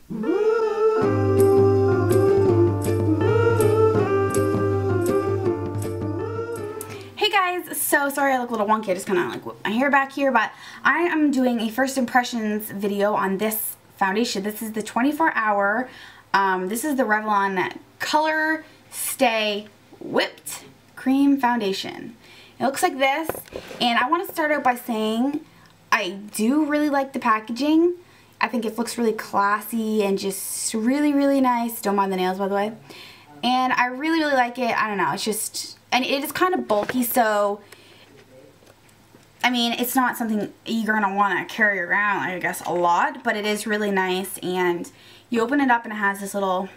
Hey guys, so sorry I look a little wonky. I just kind of like whip my hair back here, but I am doing a first impressions video on this foundation. This is the 24-hour. This is the Revlon ColorStay Whipped Cream Foundation. It looks like this, and I want to start out by saying I do really like the packaging. I think it looks really classy and just really, really nice. Don't mind the nails, by the way. And I really, really like it. I don't know. It's just, and it is kind of bulky, so, I mean, it's not something you're going to want to carry around, I guess, a lot. But it is really nice, and you open it up and it has this little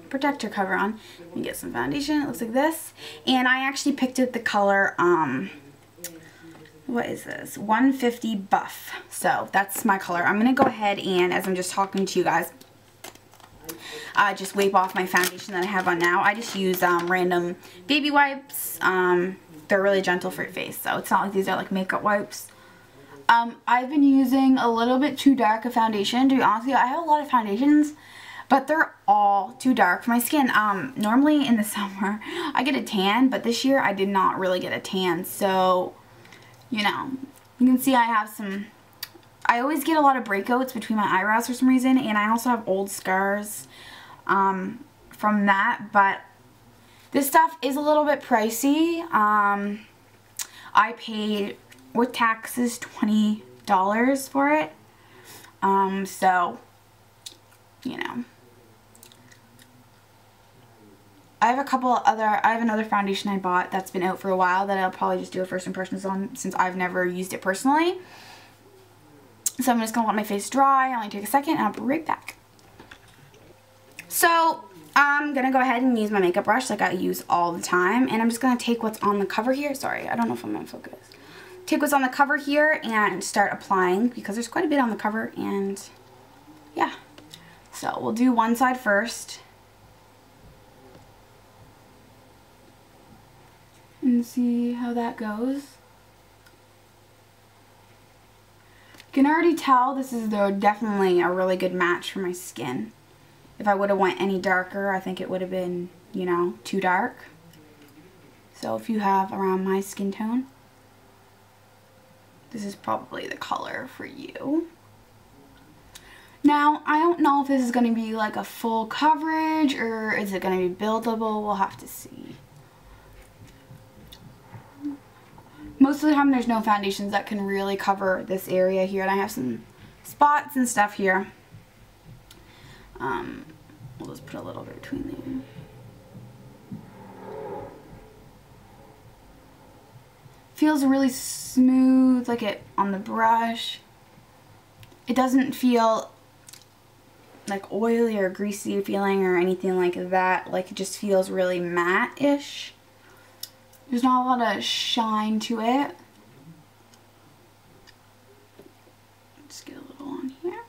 protector cover on. You get some foundation. It looks like this. And I actually picked out the color, what is this? 150 Buff. So that's my color. I'm going to go ahead and, as I'm just talking to you guys, just wipe off my foundation that I have on now. I just use random baby wipes. They're really gentle for your face, so it's not like these are like makeup wipes. I've been using a little bit too dark a foundation. To be honest with you, I have a lot of foundations, but they're all too dark for my skin. Normally in the summer, I get a tan, but this year I did not really get a tan, so, you know, you can see I have some, I always get a lot of breakouts between my eyebrows for some reason, and I also have old scars from that, but this stuff is a little bit pricey. I paid, with taxes, $20 for it, so, you know. I have another foundation I bought that's been out for a while that I'll probably just do a first impressions on, since I've never used it personally. So I'm just going to let my face dry. I'll only take a second and I'll be right back. So I'm going to go ahead and use my makeup brush like I use all the time. And I'm just going to take what's on the cover here. Sorry, I don't know if I'm going to focus. Take what's on the cover here and start applying, because there's quite a bit on the cover, and yeah. So we'll do one side first. And see how that goes. You can already tell this is definitely a really good match for my skin. If I would have went any darker, I think it would have been, you know, too dark. So if you have around my skin tone, this is probably the color for you. Now, I don't know if this is going to be like a full coverage or is it going to be buildable. We'll have to see. Most of the time there's no foundations that can really cover this area here, and I have some spots and stuff here. We'll just put a little bit between there. Feels really smooth, like it on the brush. It doesn't feel like oily or greasy feeling or anything like that. Like, it just feels really matte-ish. There's not a lot of shine to it. Just get a little on here.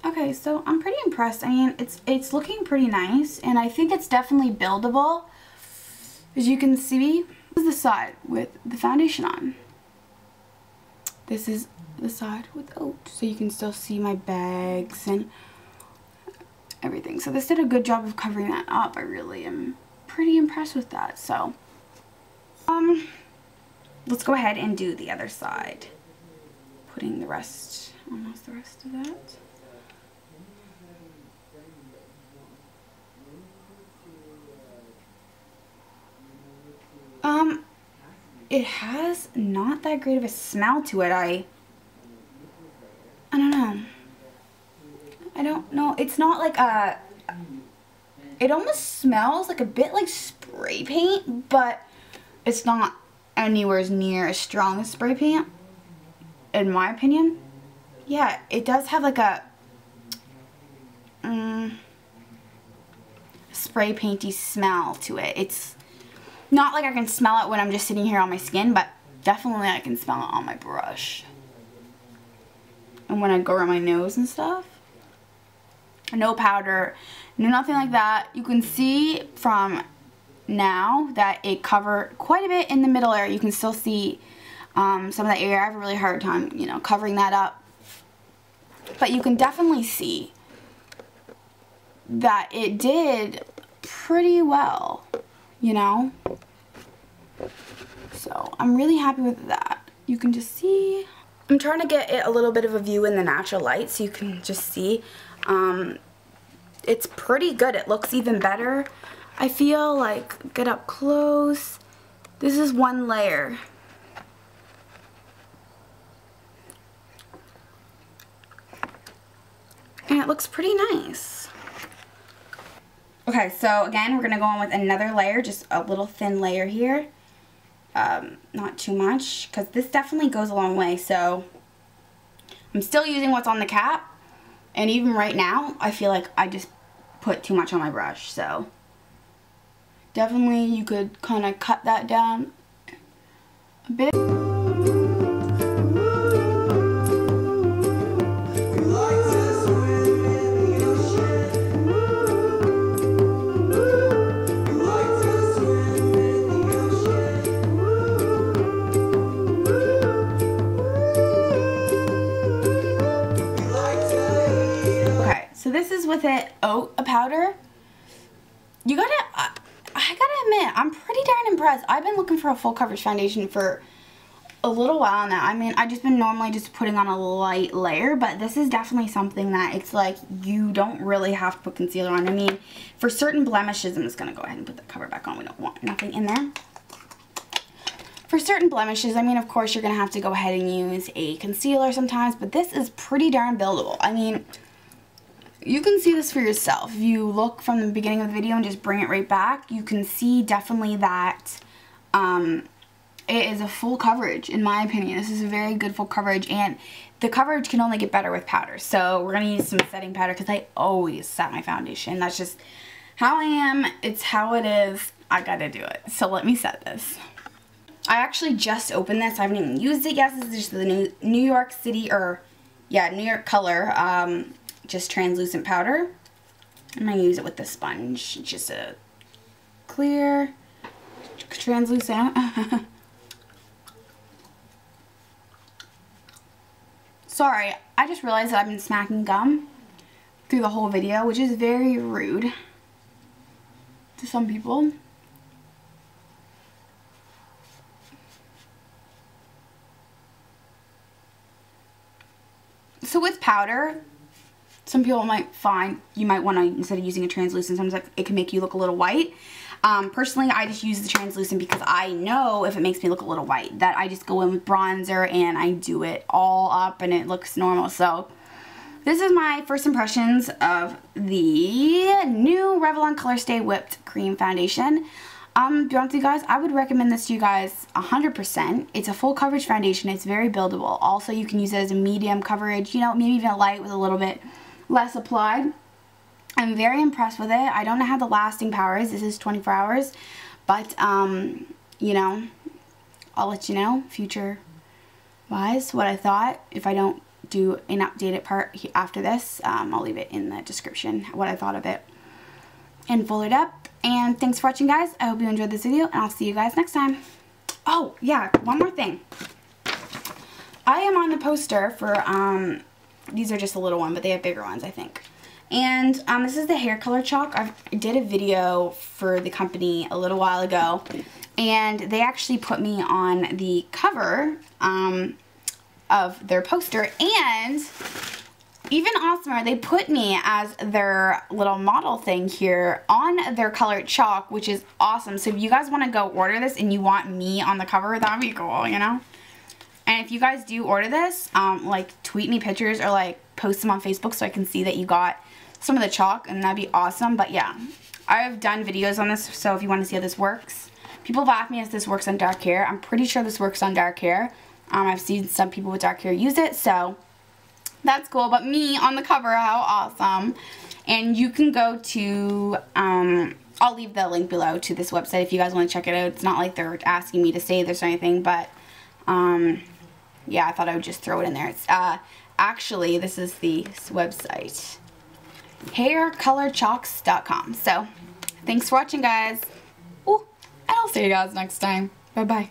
Okay, so I'm pretty impressed. I mean, it's looking pretty nice, and I think it's definitely buildable. As you can see, this is the side with the foundation on. This is the side without, so you can still see my bags and everything. So this did a good job of covering that up. I really am pretty impressed with that. So let's go ahead and do the other side, putting the rest, almost the rest of that. It has not that great of a smell to it. I don't know. I don't know. It's not like a, it almost smells like a bit like spray paint, but it's not anywhere near as strong as spray paint, in my opinion. Yeah, it does have like a spray painty smell to it. It's not like I can smell it when I'm just sitting here on my skin, but definitely I can smell it on my brush. And when I go around my nose and stuff. No powder, no nothing like that. You can see from now that it covered quite a bit in the middle area. You can still see some of that area. I have a really hard time, you know, covering that up. But you can definitely see that it did pretty well, you know? So I'm really happy with that. You can just see. I'm trying to get it a little bit of a view in the natural light so you can just see. It's pretty good. It looks even better. I feel like, get up close. This is one layer. And it looks pretty nice. Okay, so again, we're going to go on with another layer, just a little thin layer here. Not too much, because this definitely goes a long way. So I'm still using what's on the cap, and even right now, I feel like I just put too much on my brush. So definitely you could kind of cut that down a bit. So this is with it oat powder. You gotta, I gotta admit, I'm pretty darn impressed. I've been looking for a full coverage foundation for a little while now. I mean, I've just been normally just putting on a light layer, but this is definitely something that it's like you don't really have to put concealer on. I mean, for certain blemishes, I'm just gonna go ahead and put the cover back on. We don't want nothing in there. For certain blemishes, I mean, of course, you're gonna have to go ahead and use a concealer sometimes, but this is pretty darn buildable. I mean, you can see this for yourself. If you look from the beginning of the video and just bring it right back, you can see definitely that it is a full coverage, in my opinion. This is a very good full coverage, and the coverage can only get better with powder. So we're going to use some setting powder because I always set my foundation. That's just how I am. It's how it is. I got to do it. So let me set this. I actually just opened this. I haven't even used it yet. This is just the New York City, or yeah, New York Color, just translucent powder. I'm going to use it with the sponge. Just a clear, translucent. Sorry, I just realized that I've been smacking gum through the whole video, which is very rude to some people. So with powder, some people might find you might want to, instead of using a translucent, sometimes it can make you look a little white. Personally, I just use the translucent because I know if it makes me look a little white, that I just go in with bronzer and I do it all up and it looks normal. So this is my first impressions of the new Revlon ColorStay Whipped Cream Foundation. To be honest with you guys, I would recommend this to you guys 100%. It's a full coverage foundation. It's very buildable. Also, you can use it as a medium coverage, you know, maybe even a light with a little bit less applied. I'm very impressed with it. I don't know how the lasting power is. This is 24 hours. But, you know, I'll let you know future-wise what I thought. If I don't do an updated part after this, I'll leave it in the description, what I thought of it. And fold it up. And thanks for watching, guys. I hope you enjoyed this video, and I'll see you guys next time. Oh, yeah, one more thing. I am on the poster for, these are just a little one, but they have bigger ones, I think. And this is the hair color chalk. I did a video for the company a little while ago, and they actually put me on the cover of their poster, and even awesomer, they put me as their little model thing here on their colored chalk, which is awesome. So if you guys want to go order this and you want me on the cover, that would be cool, you know? And if you guys do order this, like tweet me pictures or like post them on Facebook so I can see that you got some of the chalk, and that'd be awesome. But yeah, I've done videos on this, so if you want to see how this works. People have asked me if this works on dark hair. I'm pretty sure this works on dark hair. I've seen some people with dark hair use it, so that's cool. But me on the cover, how awesome. And you can go to, I'll leave the link below to this website if you guys want to check it out. It's not like they're asking me to say this or anything, but yeah, I thought I would just throw it in there. It's actually, this is the website, haircolorchalks.com. So thanks for watching, guys. Ooh, and I'll see you guys next time. Bye bye.